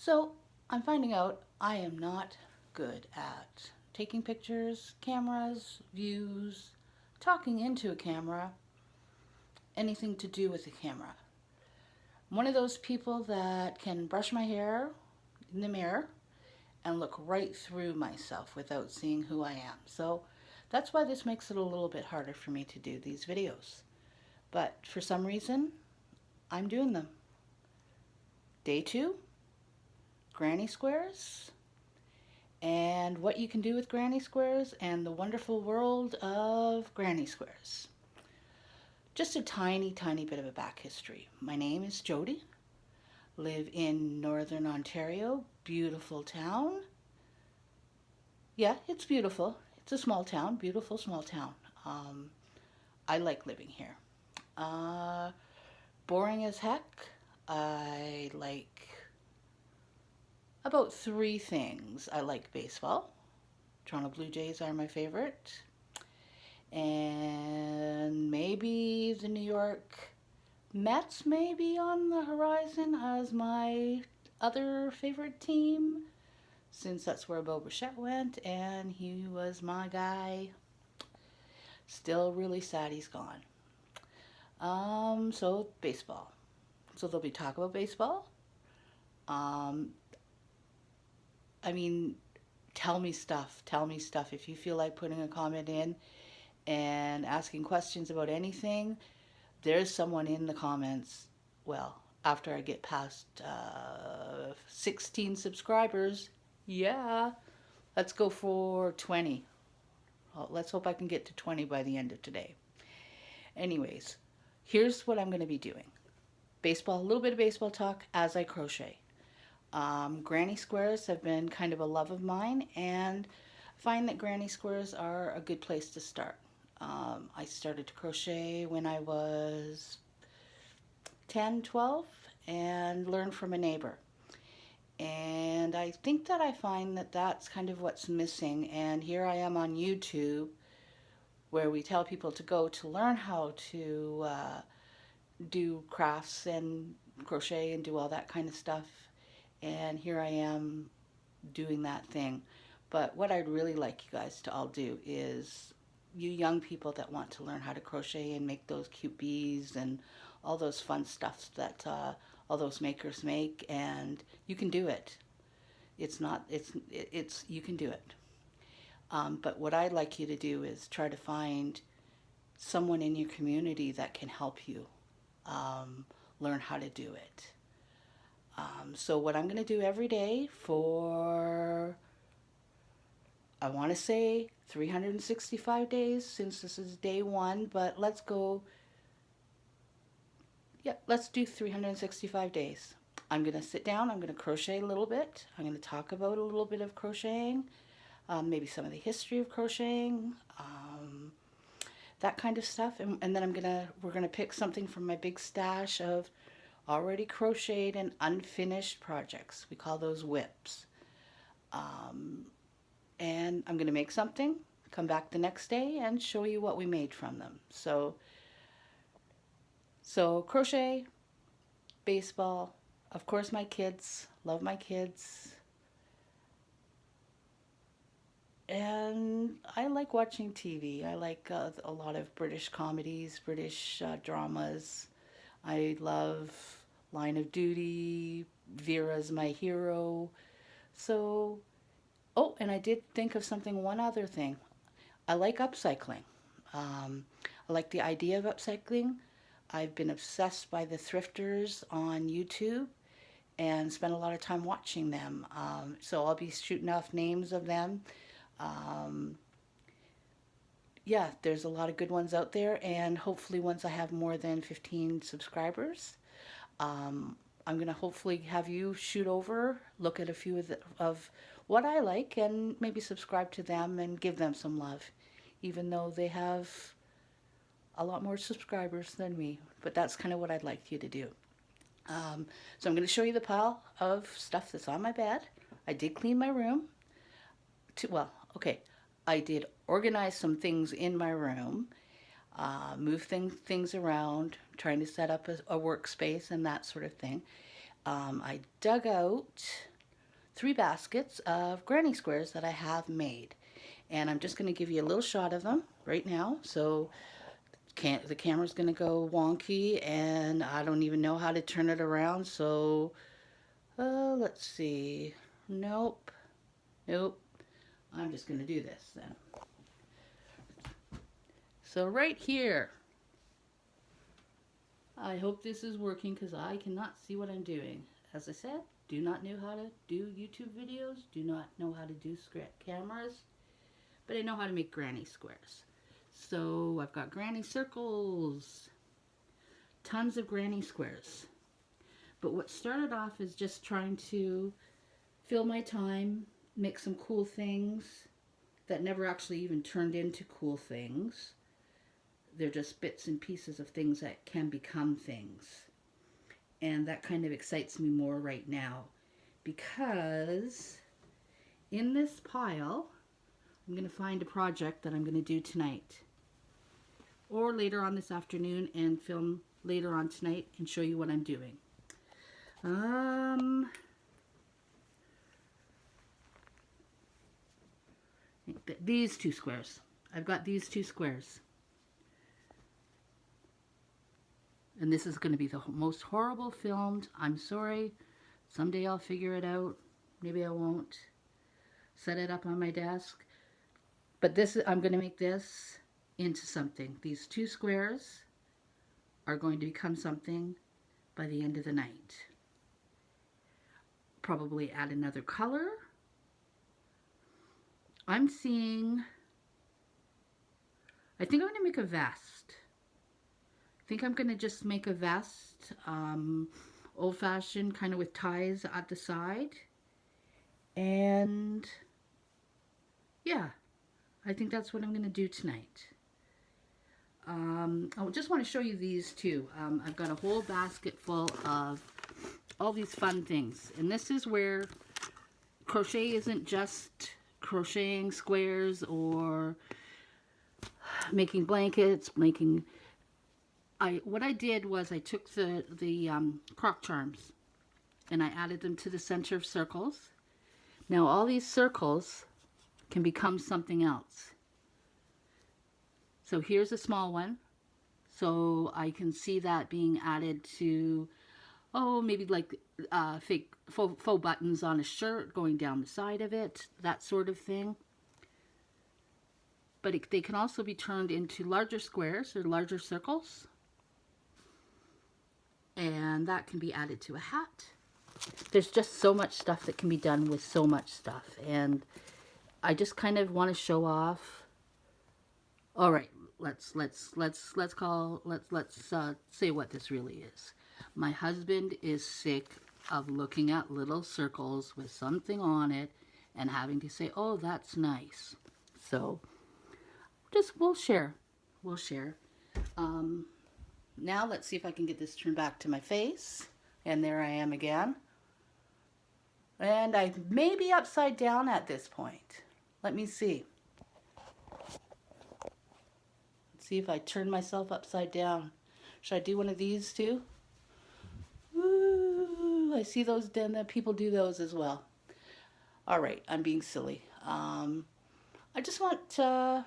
So I'm finding out I am not good at taking pictures, cameras, views, talking into a camera, anything to do with the camera. I'm one of those people that can brush my hair in the mirror and look right through myself without seeing who I am. So that's why this makes it a little bit harder for me to do these videos. But for some reason, I'm doing them. Day 2, Granny Squares, and what you can do with Granny Squares and the wonderful world of Granny Squares. Just a tiny, tiny bit of a back history. My name is Jody, live in Northern Ontario, beautiful town. Yeah, it's beautiful. It's a small town, beautiful small town. I like living here. Uh, Boring as heck. I like about 3 things. I like baseball. Toronto Blue Jays are my favorite. And maybe the New York Mets may be on the horizon as my other favorite team, since that's where Bo Bichette went and he was my guy. Still really sad he's gone. So baseball. So there'll be talk about baseball. Um, I mean, tell me stuff. Tell me stuff. If you feel like putting a comment in and asking questions about anything, there's someone in the comments. Well, after I get past 16 subscribers, yeah, let's go for 20. Well, let's hope I can get to 20 by the end of today. Anyways, here's what I'm going to be doing. Baseball, a little bit of baseball talk as I crochet. Granny Squares have been kind of a love of mine, and I find that Granny Squares are a good place to start. I started to crochet when I was 10, 12, and learned from a neighbor. And I think that I find that that's kind of what's missing. And here I am on YouTube, where we tell people to go to learn how to do crafts and crochet and do all that kind of stuff. And here I am doing that thing. But what I'd really like you guys to all do is, you young people that want to learn how to crochet and make those cute bees and all those fun stuff that all those makers make, and you can do it. You can do it. But what I'd like you to do is try to find someone in your community that can help you learn how to do it. So what I'm going to do every day for, I want to say 365 days, since this is day 1, but let's go, yeah, let's do 365 days. I'm going to sit down, I'm going to crochet a little bit, I'm going to talk about a little bit of crocheting, maybe some of the history of crocheting, that kind of stuff, and then we're going to pick something from my big stash of already crocheted and unfinished projects. We call those whips. And I'm going to make something, come back the next day, and show you what we made from them. So crochet, baseball, of course my kids, love my kids. And I like watching TV. I like a lot of British comedies, British dramas. I love Line of Duty, Vera's my hero. So, oh, and I did think of one other thing. I like upcycling. I like the idea of upcycling. I've been obsessed by the thrifters on YouTube and spent a lot of time watching them. So I'll be shooting off names of them. Yeah, there's a lot of good ones out there, and hopefully once I have more than 15 subscribers, I'm going to hopefully have you shoot over, look at a few of what I like, and maybe subscribe to them and give them some love, even though they have a lot more subscribers than me. But that's kind of what I'd like you to do. So I'm going to show you the pile of stuff that's on my bed. I did clean my room. I did organize some things in my room, move things around, trying to set up a workspace and that sort of thing. I dug out 3 baskets of granny squares that I have made. And I'm just going to give you a little shot of them right now. So the camera's going to go wonky and I don't even know how to turn it around. So let's see. Nope. Nope. I'm just going to do this then. So right here, I hope this is working because I cannot see what I'm doing. As I said, do not know how to do YouTube videos, do not know how to do cameras, but I know how to make granny squares. So I've got granny circles, tons of granny squares. But what started off is just trying to fill my time, make some cool things that never actually even turned into cool things. They're just bits and pieces of things that can become things. And that kind of excites me more right now because in this pile, I'm going to find a project that I'm going to do tonight or later on this afternoon and film later on tonight and show you what I'm doing. These 2 squares. I've got these 2 squares. And this is going to be the most horrible filmed. I'm sorry. Someday I'll figure it out. Maybe I won't. Set it up on my desk. But this, I'm going to make this into something. These 2 squares are going to become something by the end of the night. Probably add another color. I'm seeing, I think I'm going to make a vest. I think I'm going to just make a vest, old-fashioned, kind of with ties at the side. And yeah, I think that's what I'm going to do tonight. I just want to show you these too. I've got a whole basket full of all these fun things. And this is where crochet isn't just crocheting squares or making blankets, what I did was I took the croc charms and I added them to the center of circles. Now all these circles can become something else. So here's a small one. So I can see that being added to, maybe like fake faux buttons on a shirt going down the side of it, that sort of thing. But they can also be turned into larger squares or larger circles. And that can be added to a hat. There's just so much stuff that can be done with so much stuff. And I just kind of want to show off. All right, let's say what this really is. My husband is sick of looking at little circles with something on it and having to say, oh, that's nice. So we'll share. Now let's see if I can get this turned back to my face. And there I am again. And I may be upside down at this point. Let me see. Let's see if I turn myself upside down. Should I do one of these too? Ooh, I see those, then people do those as well. All right, I'm being silly. I just want to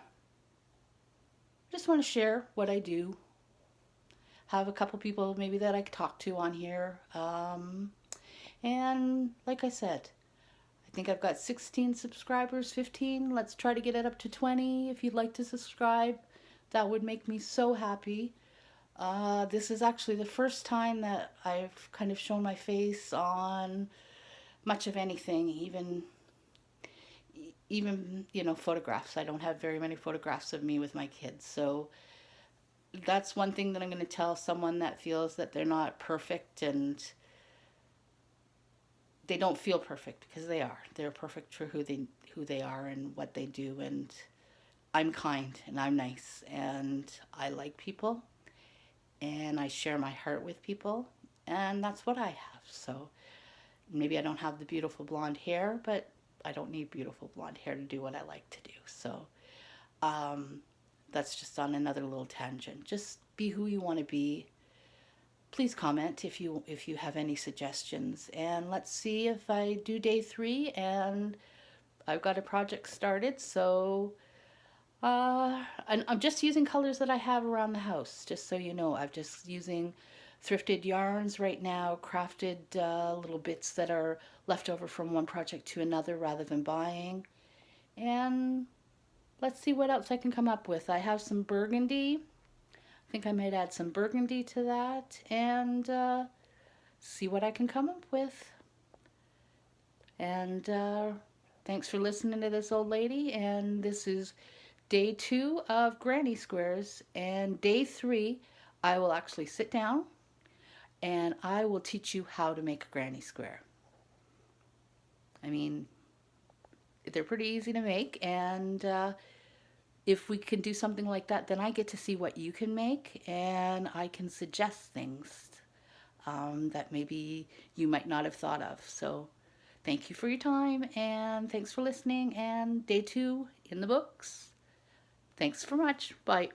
share what I do. Have a couple people maybe that I talk to on here. And like I said, I think I've got 16 subscribers, 15. Let's try to get it up to 20. If you'd like to subscribe, that would make me so happy. This is actually the first time that I've kind of shown my face on much of anything, even photographs. I don't have very many photographs of me with my kids, so that's one thing that I'm going to tell someone that feels that they're not perfect, and they don't feel perfect, because they are. They're perfect for who they are and what they do, and I'm kind and I'm nice and I like people and I share my heart with people, and that's what I have. So maybe I don't have the beautiful blonde hair, but I don't need beautiful blonde hair to do what I like to do. So that's just on another little tangent. Just be who you want to be. please comment if you have any suggestions. And let's see if I do day 3 and I've got a project started. So and I'm just using colors that I have around the house, just so you know. I'm just using thrifted yarns right now, crafted little bits that are left over from one project to another rather than buying. And let's see what else I can come up with. I have some burgundy. I think I might add some burgundy to that and see what I can come up with. And thanks for listening to this old lady. And this is day 2 of Granny Squares. And day 3, I will actually sit down and I will teach you how to make a granny square. I mean, they're pretty easy to make, and if we can do something like that, then I get to see what you can make, and I can suggest things that maybe you might not have thought of. So thank you for your time, and thanks for listening, and day 2 in the books. Thanks for much. Bye.